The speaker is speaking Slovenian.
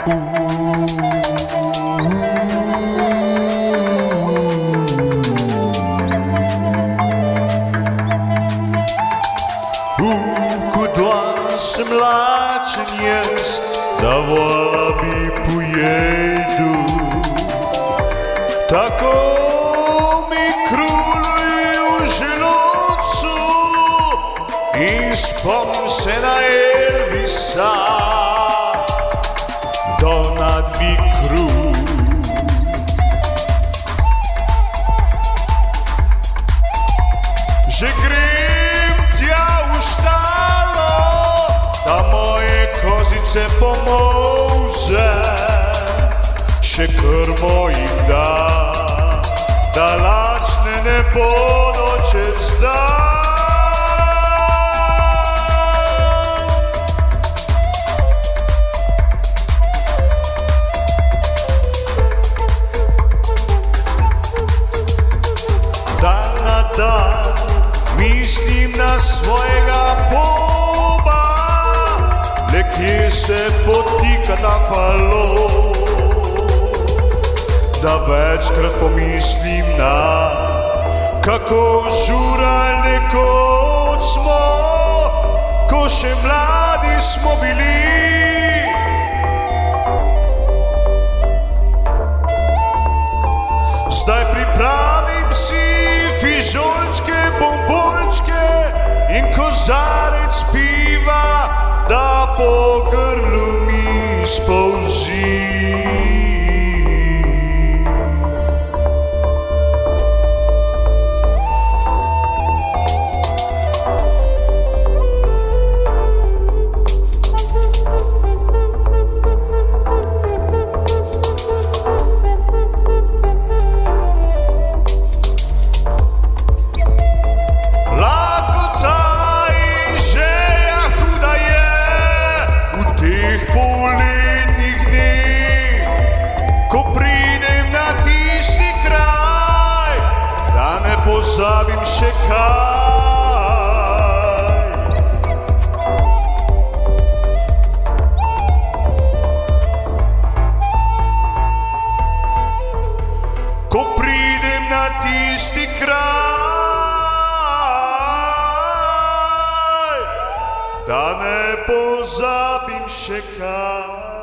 Kud mlačen jaz, da vola bi pojedu, tako mi kruluje v želodcu in spomnim se na Elvisa, Donald mi krul. Že grem tja v štalo, da moje kozice pomolže, še krmo jim da lačne ne bodo čez dan. Dan na dan mislim na svojega poba, le kje se potika ta falo, da večkrat pomislim na kako žurali nekoč smo, ko še mladi smo bili. Zdaj pripravim si fižolčke, bombončke in kozarec piva, da po grlu mi spolzi. Pozabim še kaj, ko pridem na tisti kraj, da ne pozabim še kaj.